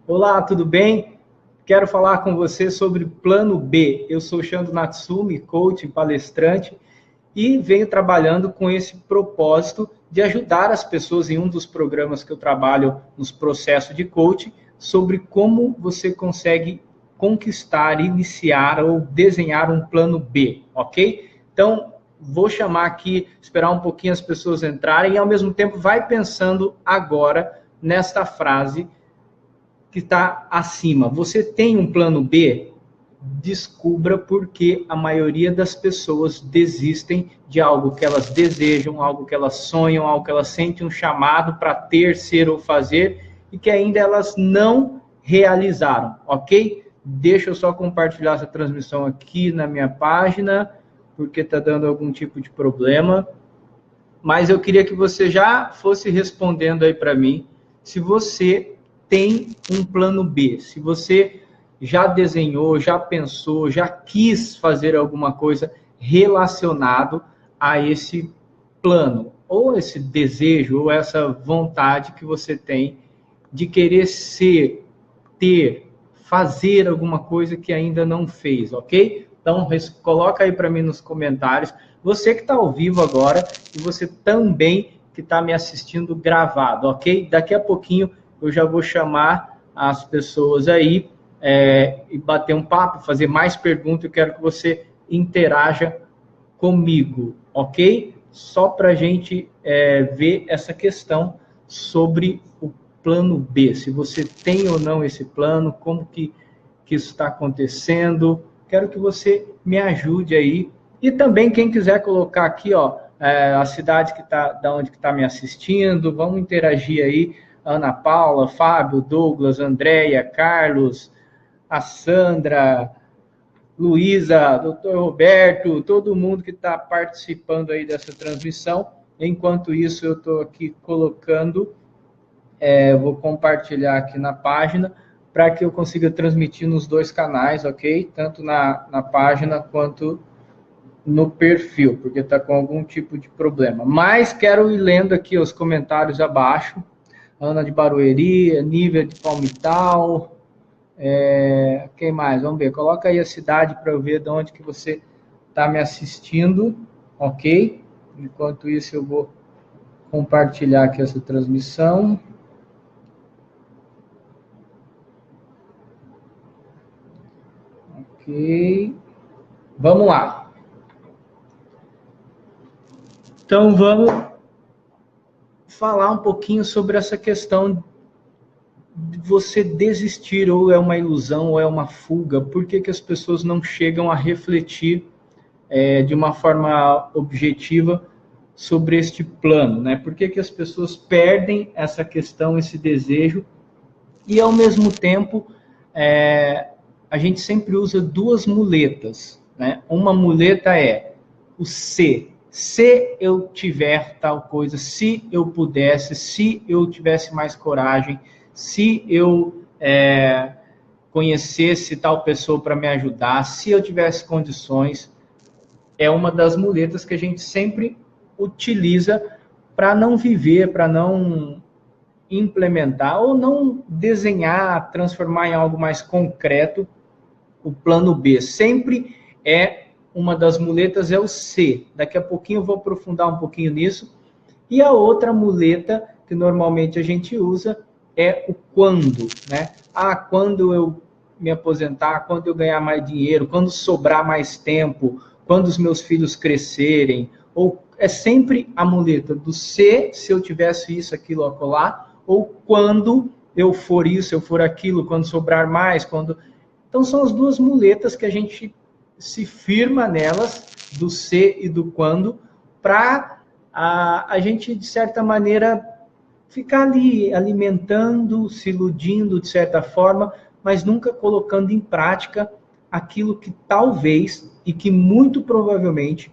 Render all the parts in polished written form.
Olá, tudo bem? Quero falar com você sobre Plano B. Eu sou Shando Natsumi, coach, palestrante, e venho trabalhando com esse propósito de ajudar as pessoas em um dos programas que eu trabalho nos processos de coaching, sobre como você consegue conquistar, iniciar ou desenhar um plano B, ok? Então, vou chamar aqui, esperar um pouquinho as pessoas entrarem e, ao mesmo tempo, vai pensando agora nesta frase que está acima. Você tem um plano B? Descubra por que a maioria das pessoas desistem de algo que elas desejam, algo que elas sonham, algo que elas sentem um chamado para ter, ser ou fazer e que ainda elas não realizaram, ok? Deixa eu só compartilhar essa transmissão aqui na minha página, porque está dando algum tipo de problema. Mas eu queria que você já fosse respondendo aí para mim se você tem um plano B, se você já desenhou, já pensou, já quis fazer alguma coisa relacionado a esse plano, ou esse desejo, ou essa vontade que você tem de querer ser, ter, fazer alguma coisa que ainda não fez, ok? Então, coloca aí para mim nos comentários. Você que está ao vivo agora e você também que está me assistindo gravado, ok? Daqui a pouquinho eu já vou chamar as pessoas aí e bater um papo, fazer mais perguntas. Eu quero que você interaja comigo, ok? Só para a gente ver essa questão sobre o plano B. Se você tem ou não esse plano, como que isso está acontecendo. Quero que você me ajude aí. E também, quem quiser colocar aqui, ó, a cidade que tá, da onde que está me assistindo, vamos interagir aí. Ana Paula, Fábio, Douglas, Andréia, Carlos, a Sandra, Luísa, doutor Roberto, todo mundo que está participando aí dessa transmissão. Enquanto isso, eu estou aqui colocando, vou compartilhar aqui na página, para que eu consiga transmitir nos dois canais, ok? Tanto na página quanto no perfil, porque está com algum tipo de problema. Mas quero ir lendo aqui os comentários abaixo. Ana de Barueri, Nívia de Palmital, quem mais? Vamos ver, coloca aí a cidade para eu ver de onde que você está me assistindo, ok? Enquanto isso eu vou compartilhar aqui essa transmissão. Ok, vamos lá. Então vamos falar um pouquinho sobre essa questão de você desistir, ou é uma ilusão, ou é uma fuga. Por que que as pessoas não chegam a refletir de uma forma objetiva sobre este plano, né? Por que que as pessoas perdem essa questão, esse desejo, e ao mesmo tempo a gente sempre usa duas muletas, né? Uma muleta é o se eu tiver tal coisa, se eu pudesse, se eu tivesse mais coragem, se eu conhecesse tal pessoa para me ajudar, se eu tivesse condições. É uma das muletas que a gente sempre utiliza para não viver, para não implementar ou não desenhar, transformar em algo mais concreto o plano B. Sempre uma das muletas é o C. Daqui a pouquinho eu vou aprofundar um pouquinho nisso. E a outra muleta que normalmente a gente usa é o quando, né? Quando eu me aposentar, quando eu ganhar mais dinheiro, quando sobrar mais tempo, quando os meus filhos crescerem, ou é sempre a muleta do se eu tivesse isso, aquilo, acolá, ou quando eu for isso, eu for aquilo, quando sobrar mais, quando... Então, são as duas muletas que a gente se firma nelas, do se e do quando, para a gente, de certa maneira, ficar ali alimentando, se iludindo, de certa forma, mas nunca colocando em prática aquilo que talvez, e que muito provavelmente,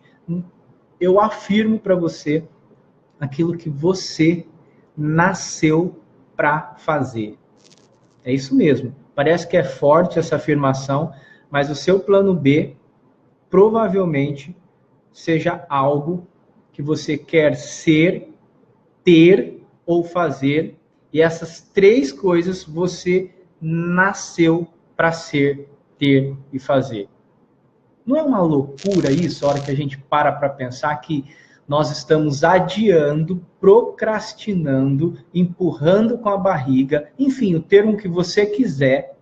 eu afirmo para você, aquilo que você nasceu para fazer. É isso mesmo. Parece que é forte essa afirmação, mas o seu plano B provavelmente seja algo que você quer ser, ter ou fazer, e essas três coisas você nasceu para ser, ter e fazer. Não é uma loucura isso, a hora que a gente para pensar que nós estamos adiando, procrastinando, empurrando com a barriga, enfim, o termo que você quiser,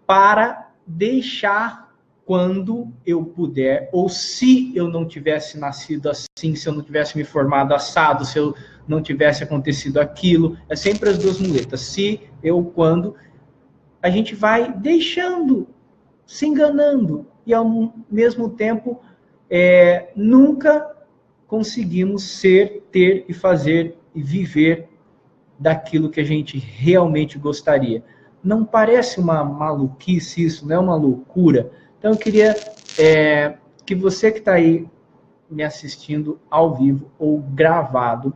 para deixar quando eu puder, ou se eu não tivesse nascido assim, se eu não tivesse me formado assado, se eu não tivesse acontecido aquilo, é sempre as duas muletas, se, eu, quando, a gente vai deixando, se enganando, e ao mesmo tempo, nunca conseguimos ser, ter e fazer e viver daquilo que a gente realmente gostaria. Não parece uma maluquice isso, não é uma loucura? Então eu queria que você que está aí me assistindo ao vivo ou gravado,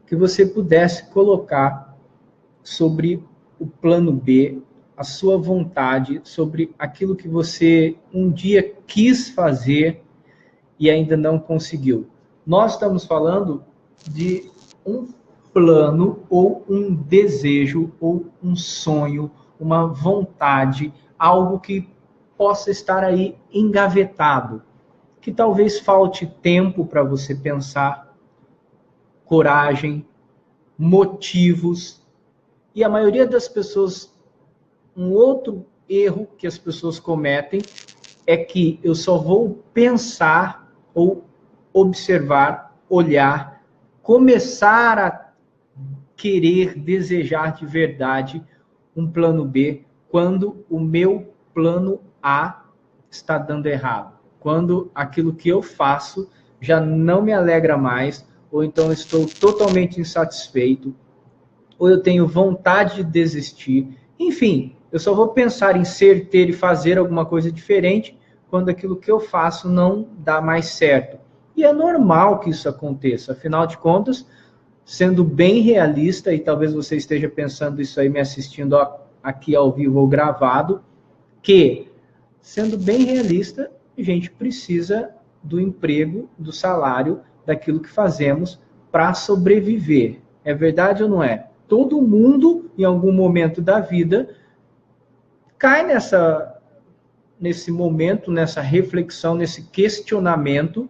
que você pudesse colocar sobre o plano B, a sua vontade, sobre aquilo que você um dia quis fazer e ainda não conseguiu. Nós estamos falando de um plano ou um desejo ou um sonho, uma vontade, algo que possa estar aí engavetado, que talvez falte tempo para você pensar, coragem, motivos. E a maioria das pessoas, um outro erro que as pessoas cometem é que eu só vou pensar ou observar, olhar, começar a querer, desejar de verdade um plano B quando o meu plano A está dando errado. Quando aquilo que eu faço já não me alegra mais, ou então estou totalmente insatisfeito, ou eu tenho vontade de desistir. Enfim, eu só vou pensar em ser, ter e fazer alguma coisa diferente quando aquilo que eu faço não dá mais certo. E é normal que isso aconteça. Afinal de contas, sendo bem realista, e talvez você esteja pensando isso aí me assistindo aqui ao vivo ou gravado, que, sendo bem realista, a gente precisa do emprego, do salário, daquilo que fazemos para sobreviver. É verdade ou não é? Todo mundo, em algum momento da vida, cai nesse momento, nessa reflexão, nesse questionamento,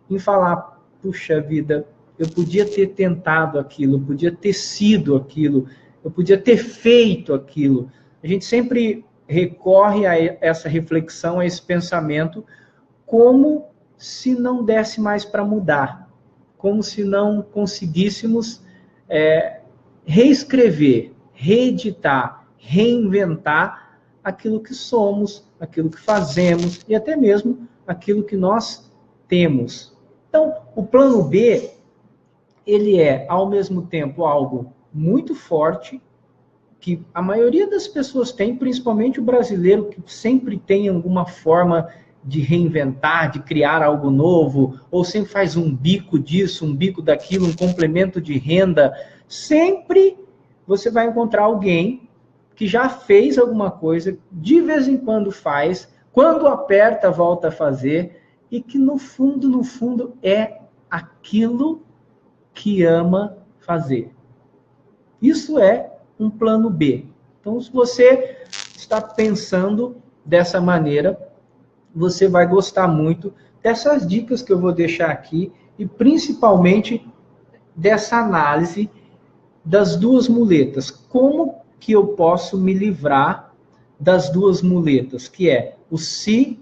em falar, puxa vida, eu podia ter tentado aquilo, eu podia ter sido aquilo, eu podia ter feito aquilo. A gente sempre recorre a essa reflexão, a esse pensamento, como se não desse mais para mudar, como se não conseguíssemos reescrever, reeditar, reinventar aquilo que somos, aquilo que fazemos e até mesmo aquilo que nós temos. Então, o plano B, ele é, ao mesmo tempo, algo muito forte, que a maioria das pessoas tem, principalmente o brasileiro, que sempre tem alguma forma de reinventar, de criar algo novo, ou sempre faz um bico disso, um bico daquilo, um complemento de renda. Sempre você vai encontrar alguém que já fez alguma coisa, de vez em quando faz, quando aperta, volta a fazer, e que no fundo, é aquilo que ama fazer. Isso é um plano B. Então, se você está pensando dessa maneira, você vai gostar muito dessas dicas que eu vou deixar aqui e principalmente dessa análise das duas muletas. Como que eu posso me livrar das duas muletas, que é o se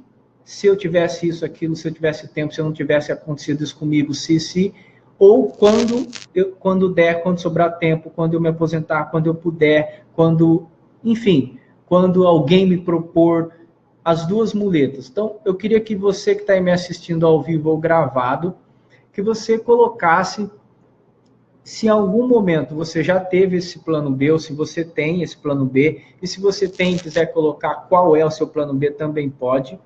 eu tivesse isso, aquilo, se eu tivesse tempo, se eu não tivesse acontecido isso comigo, se, ou quando der, quando sobrar tempo, quando eu me aposentar, quando eu puder, enfim, quando alguém me propor, as duas muletas. Então, eu queria que você que está aí me assistindo ao vivo ou gravado, que você colocasse, se em algum momento você já teve esse plano B, ou se você tem esse plano B, e se você tem e quiser colocar qual é o seu plano B, também pode.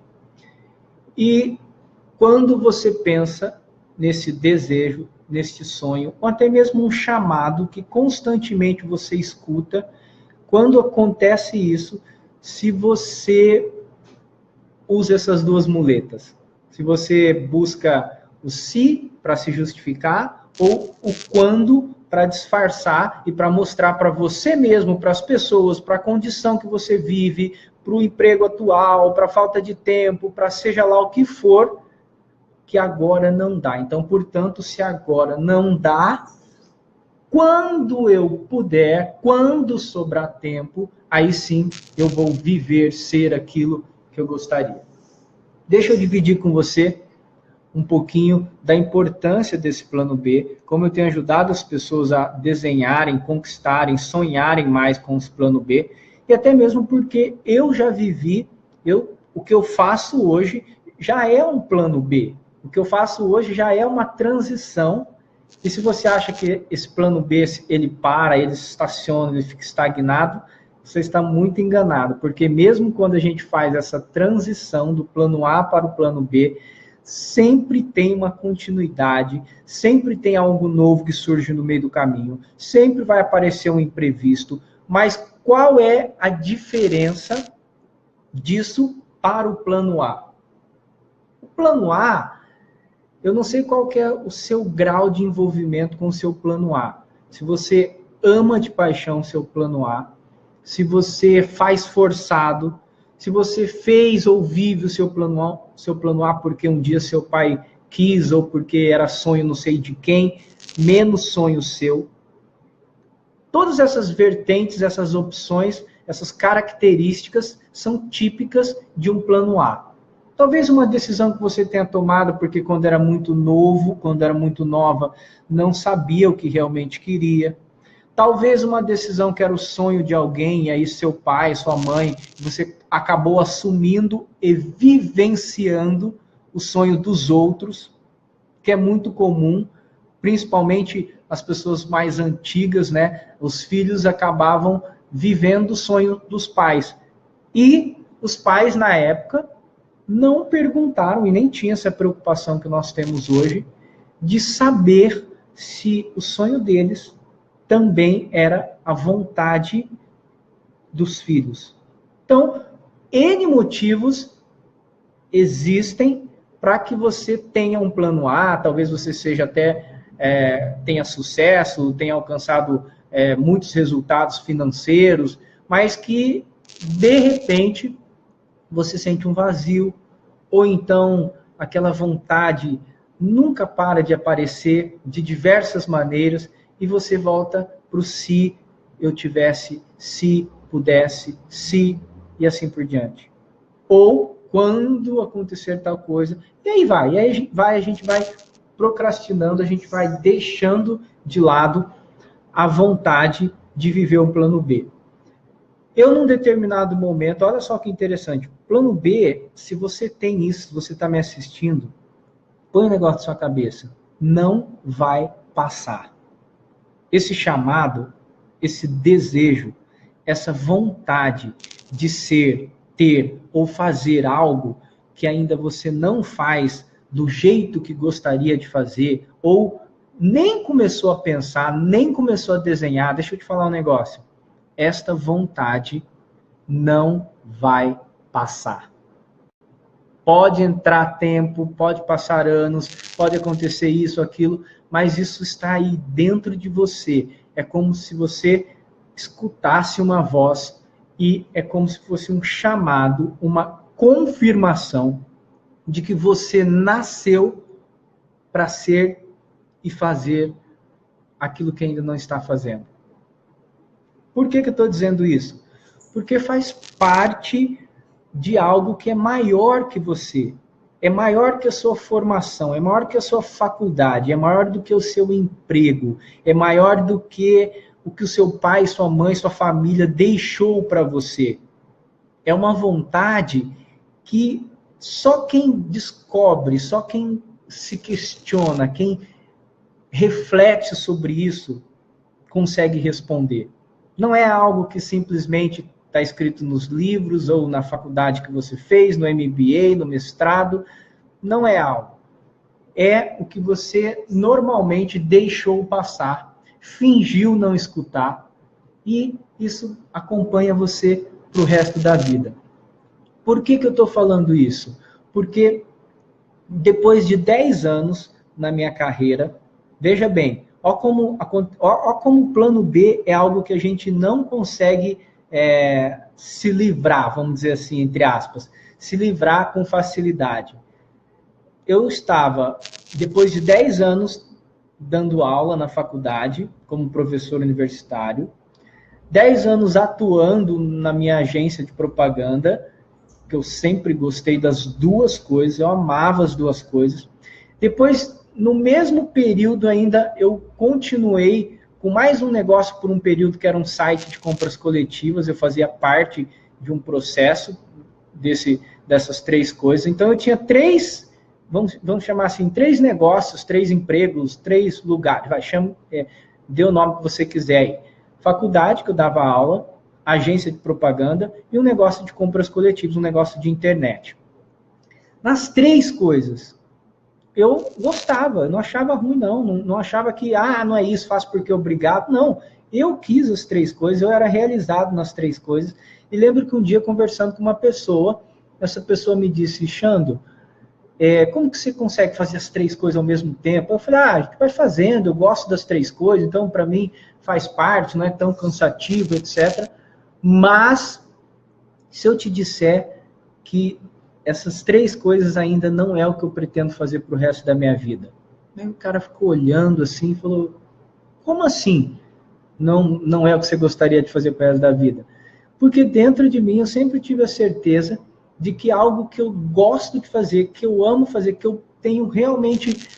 E quando você pensa nesse desejo, neste sonho, ou até mesmo um chamado que constantemente você escuta, quando acontece isso, se você usa essas duas muletas, se você busca o se para se justificar, ou o quando para disfarçar e para mostrar para você mesmo, para as pessoas, para a condição que você vive, para o emprego atual, para a falta de tempo, para seja lá o que for, que agora não dá. Então, portanto, se agora não dá, quando eu puder, quando sobrar tempo, aí sim eu vou viver, ser aquilo que eu gostaria. Deixa eu dividir com você um pouquinho da importância desse plano B, como eu tenho ajudado as pessoas a desenharem, conquistarem, sonharem mais com os plano B, e até mesmo porque eu já vivi, o que eu faço hoje já é um plano B. O que eu faço hoje já é uma transição. E se você acha que esse plano B, ele para, ele estaciona, ele fica estagnado, você está muito enganado, porque mesmo quando a gente faz essa transição do plano A para o plano B, sempre tem uma continuidade, sempre tem algo novo que surge no meio do caminho, sempre vai aparecer um imprevisto, mas qual é a diferença disso para o plano A? O plano A, eu não sei qual que é o seu grau de envolvimento com o seu plano A. Se você ama de paixão o seu plano A, se você faz forçado, se você fez ou vive o seu plano A porque um dia seu pai quis ou porque era sonho não sei de quem, menos sonho seu. Todas essas vertentes, essas opções, essas características são típicas de um plano A. Talvez uma decisão que você tenha tomado porque quando era muito novo, quando era muito nova, não sabia o que realmente queria. Talvez uma decisão que era o sonho de alguém, e aí seu pai, sua mãe, você acabou assumindo e vivenciando o sonho dos outros, que é muito comum, principalmente as pessoas mais antigas, né? Os filhos acabavam vivendo o sonho dos pais. E os pais, na época, não perguntaram, e nem tinha essa preocupação que nós temos hoje, de saber se o sonho deles também era a vontade dos filhos. Então, N motivos existem para que você tenha um plano A, talvez você seja até tenha sucesso, tenha alcançado muitos resultados financeiros, mas que, de repente, você sente um vazio, ou então aquela vontade nunca para de aparecer de diversas maneiras, e você volta para o se eu tivesse, se pudesse, se, e assim por diante. Ou quando acontecer tal coisa, e aí vai, a gente vai procrastinando, a gente vai deixando de lado a vontade de viver um plano B. Eu, num determinado momento, olha só que interessante, plano B, se você tem isso, se você está me assistindo, põe o negócio na sua cabeça, não vai passar. Esse chamado, esse desejo, essa vontade de ser, ter ou fazer algo que ainda você não faz do jeito que gostaria de fazer, ou nem começou a pensar, nem começou a desenhar, deixa eu te falar um negócio. Esta vontade não vai passar. Pode entrar tempo, pode passar anos, pode acontecer isso, aquilo, mas isso está aí dentro de você. É como se você escutasse uma voz e é como se fosse um chamado, uma confirmação de que você nasceu para ser e fazer aquilo que ainda não está fazendo. Por que eu estou dizendo isso? Porque faz parte de algo que é maior que você, é maior que a sua formação, é maior que a sua faculdade, é maior do que o seu emprego, é maior do que o que o seu pai, sua mãe, sua família deixou para você. É uma vontade que só quem descobre, só quem se questiona, quem reflete sobre isso, consegue responder. Não é algo que simplesmente está escrito nos livros ou na faculdade que você fez, no MBA, no mestrado. Não é algo. É o que você normalmente deixou passar, fingiu não escutar, e isso acompanha você para o resto da vida. Por que eu estou falando isso? Porque depois de 10 anos na minha carreira, veja bem, Ó como o plano B é algo que a gente não consegue se livrar, vamos dizer assim, entre aspas, se livrar com facilidade. Eu estava, depois de 10 anos, dando aula na faculdade, como professor universitário, 10 anos atuando na minha agência de propaganda, que eu sempre gostei das duas coisas, eu amava as duas coisas. Depois, no mesmo período ainda, eu continuei com mais um negócio por um período que era um site de compras coletivas, eu fazia parte de um processo dessas três coisas. Então, eu tinha vamos chamar assim, 3 negócios, 3 empregos, 3 lugares, dê o nome que você quiser aí. Faculdade, que eu dava aula, agência de propaganda e um negócio de compras coletivas, um negócio de internet. Nas 3 coisas, eu gostava, não achava ruim, não achava que, não é isso, faço porque obrigado, não. Eu quis as 3 coisas, eu era realizado nas 3 coisas, e lembro que um dia, conversando com uma pessoa, essa pessoa me disse, Xando, como que você consegue fazer as 3 coisas ao mesmo tempo? Eu falei, a gente vai fazendo, eu gosto das 3 coisas, então para mim faz parte, não é tão cansativo, etc. Mas, se eu te disser que essas 3 coisas ainda não é o que eu pretendo fazer para o resto da minha vida. Aí o cara ficou olhando assim e falou, como assim não é o que você gostaria de fazer para o resto da vida? Porque dentro de mim eu sempre tive a certeza de que algo que eu gosto de fazer, que eu amo fazer, que eu tenho realmente,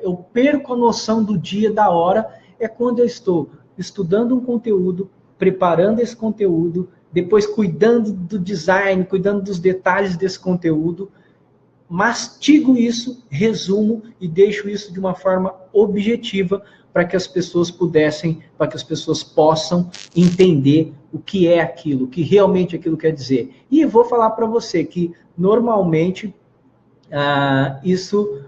eu perco a noção do dia, da hora, é quando eu estou estudando um conteúdo, preparando esse conteúdo, depois cuidando do design, cuidando dos detalhes desse conteúdo, mastigo isso, resumo e deixo isso de uma forma objetiva para que as pessoas possam entender o que é aquilo, o que realmente aquilo quer dizer. E vou falar para você que, normalmente, isso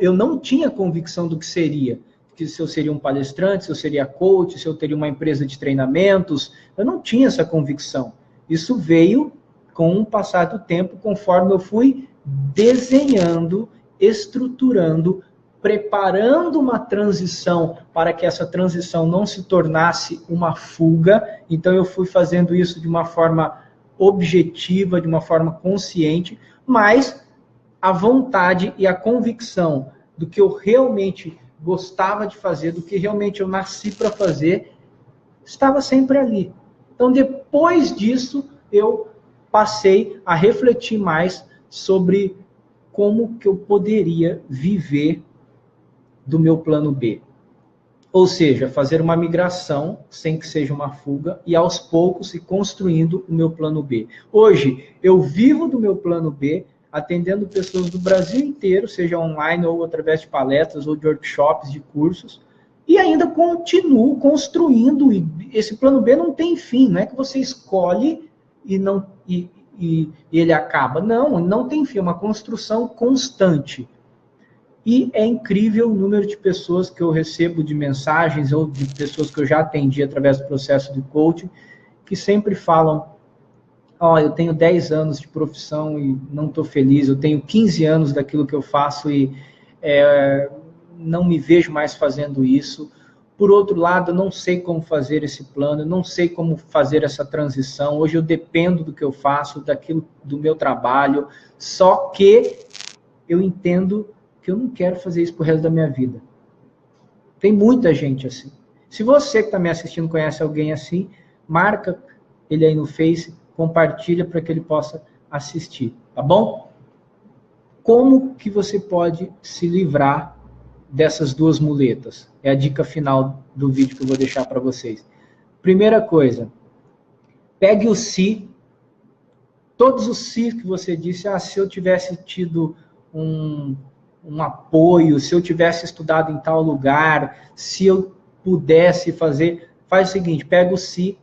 eu não tinha convicção do que seria. Que se eu seria um palestrante, se eu seria coach, se eu teria uma empresa de treinamentos, eu não tinha essa convicção. Isso veio com o passar do tempo, conforme eu fui desenhando, estruturando, preparando uma transição para que essa transição não se tornasse uma fuga. Então eu fui fazendo isso de uma forma objetiva, de uma forma consciente, mas a vontade e a convicção do que eu realmente gostava de fazer, do que realmente eu nasci para fazer, estava sempre ali. Então, depois disso, eu passei a refletir mais sobre como que eu poderia viver do meu plano B. Ou seja, fazer uma migração sem que seja uma fuga e aos poucos ir construindo o meu plano B. Hoje, eu vivo do meu plano B, atendendo pessoas do Brasil inteiro, seja online ou através de palestras ou de workshops, de cursos, e ainda continuo construindo, e esse plano B não tem fim, não é que você escolhe e ele acaba. Não tem fim, é uma construção constante. E é incrível o número de pessoas que eu recebo de mensagens ou de pessoas que eu já atendi através do processo de coaching, que sempre falam, eu tenho 10 anos de profissão e não estou feliz, eu tenho 15 anos daquilo que eu faço e não me vejo mais fazendo isso. Por outro lado, eu não sei como fazer esse plano, eu não sei como fazer essa transição. Hoje eu dependo do que eu faço, do meu trabalho, só que eu entendo que eu não quero fazer isso pro resto da minha vida. Tem muita gente assim. Se você que está me assistindo conhece alguém assim, marca ele aí no Face, compartilha para que ele possa assistir, tá bom? Como que você pode se livrar dessas 2 muletas? É a dica final do vídeo que eu vou deixar para vocês. Primeira coisa, pegue o se, todos os se que você disse, se eu tivesse tido um apoio, se eu tivesse estudado em tal lugar, se eu pudesse fazer, faz o seguinte, pega o se,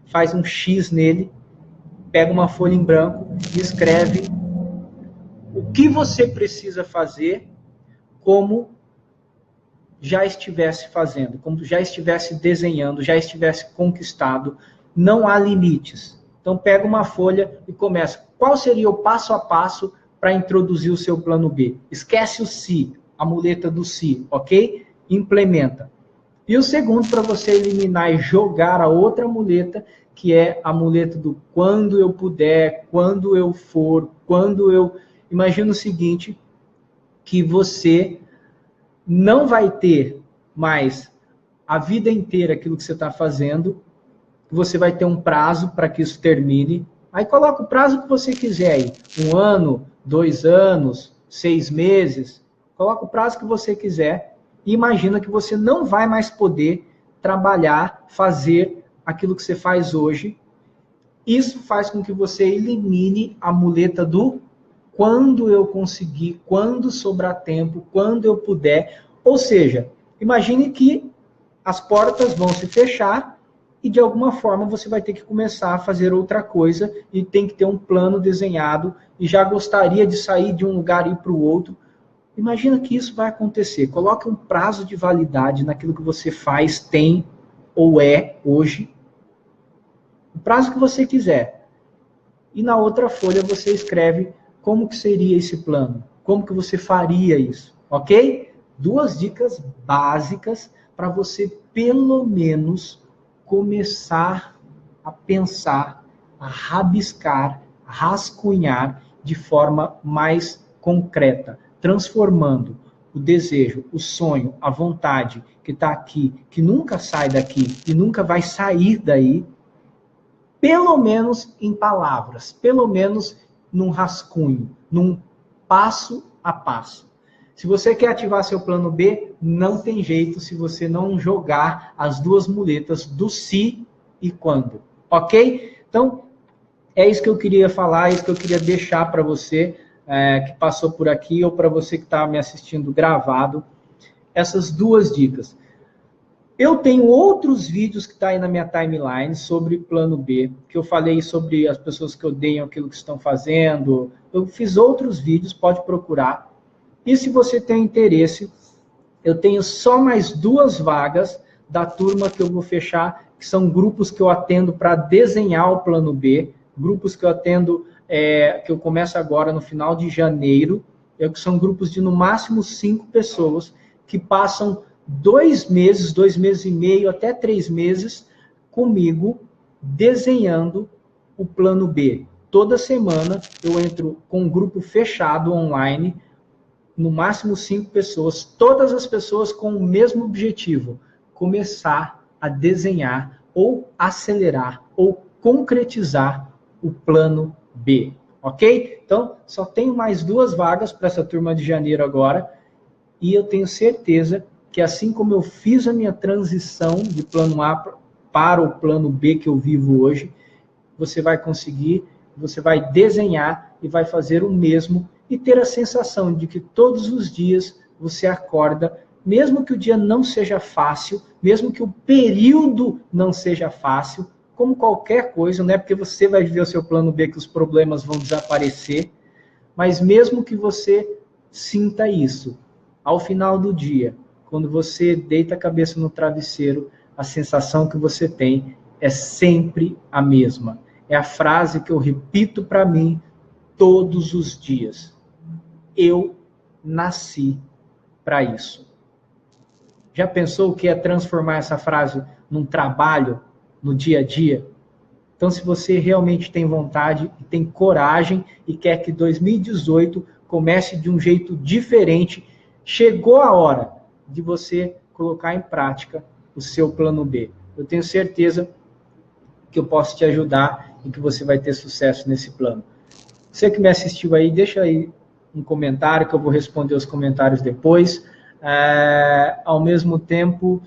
faz um X nele, pega uma folha em branco e escreve o que você precisa fazer como já estivesse fazendo, como já estivesse desenhando, já estivesse conquistado. Não há limites. Então pega uma folha e começa. Qual seria o passo a passo para introduzir o seu plano B? Esquece o se. a muleta do se, ok? Implementa. E o segundo, para você eliminar e jogar a outra muleta, que é a muleta do quando eu puder, quando eu for, quando eu... Imagina o seguinte, que você não vai ter mais a vida inteira aquilo que você está fazendo, você vai ter um prazo para que isso termine. Aí coloca o prazo que você quiser aí, 1 ano, 2 anos, 6 meses, coloca o prazo que você quiser e imagina que você não vai mais poder trabalhar, fazer aquilo que você faz hoje. Isso faz com que você elimine a muleta do quando eu conseguir, quando sobrar tempo, quando eu puder. Ou seja, imagine que as portas vão se fechar e de alguma forma você vai ter que começar a fazer outra coisa e tem que ter um plano desenhado e já gostaria de sair de um lugar e ir para o outro. Imagina que isso vai acontecer. Coloque um prazo de validade naquilo que você faz, tem ou é hoje. O prazo que você quiser. E na outra folha você escreve como que seria esse plano. Como que você faria isso. Ok? 2 dicas básicas para você pelo menos começar a pensar, a rabiscar, a rascunhar de forma mais concreta, transformando o desejo, o sonho, a vontade que está aqui, que nunca sai daqui e nunca vai sair daí, pelo menos em palavras, pelo menos num rascunho, num passo a passo. Se você quer ativar seu plano B, não tem jeito se você não jogar as 2 muletas do se e quando. Ok? Então, é isso que eu queria falar, é isso que eu queria deixar para você que passou por aqui ou para você que está me assistindo gravado. Essas 2 dicas. Eu tenho outros vídeos que estão aí na minha timeline sobre plano B, que eu falei sobre as pessoas que odeiam aquilo que estão fazendo. Eu fiz outros vídeos, pode procurar. E se você tem interesse, eu tenho só mais 2 vagas da turma que eu vou fechar, que são grupos que eu atendo para desenhar o plano B, grupos que eu atendo, que eu começo agora no final de janeiro, que são grupos de no máximo 5 pessoas, que passam 2 meses, 2 meses e meio, até 3 meses comigo, desenhando o plano B. Toda semana eu entro com um grupo fechado online, no máximo 5 pessoas, todas as pessoas com o mesmo objetivo, começar a desenhar ou acelerar ou concretizar o plano B, ok? Então, só tenho mais 2 vagas para essa turma de janeiro agora e eu tenho certeza que assim como eu fiz a minha transição de plano A para o plano B que eu vivo hoje, você vai conseguir, você vai desenhar e vai fazer o mesmo e ter a sensação de que todos os dias você acorda, mesmo que o dia não seja fácil, mesmo que o período não seja fácil, como qualquer coisa, não é porque você vai viver o seu plano B que os problemas vão desaparecer, mas mesmo que você sinta isso, ao final do dia, quando você deita a cabeça no travesseiro, a sensação que você tem é sempre a mesma. É a frase que eu repito para mim todos os dias. Eu nasci para isso. Já pensou o que é transformar essa frase num trabalho, no dia a dia? Então, se você realmente tem vontade e tem coragem e quer que 2018 comece de um jeito diferente, chegou a hora de você colocar em prática o seu plano B. Eu tenho certeza que eu posso te ajudar e que você vai ter sucesso nesse plano. Você que me assistiu aí, deixa aí um comentário que eu vou responder os comentários depois. Ao mesmo tempo,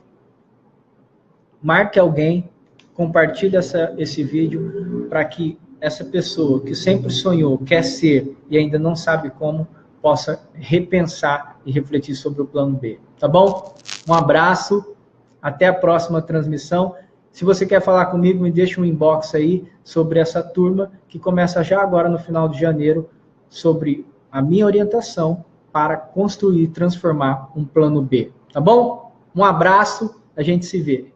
marque alguém, compartilhe esse vídeo para que essa pessoa que sempre sonhou, quer ser e ainda não sabe como, possa repensar e refletir sobre o plano B. Tá bom? Um abraço, até a próxima transmissão. Se você quer falar comigo, me deixa um inbox aí sobre essa turma que começa já agora no final de janeiro, sobre a minha orientação para construir e transformar um plano B. Tá bom? Um abraço, a gente se vê.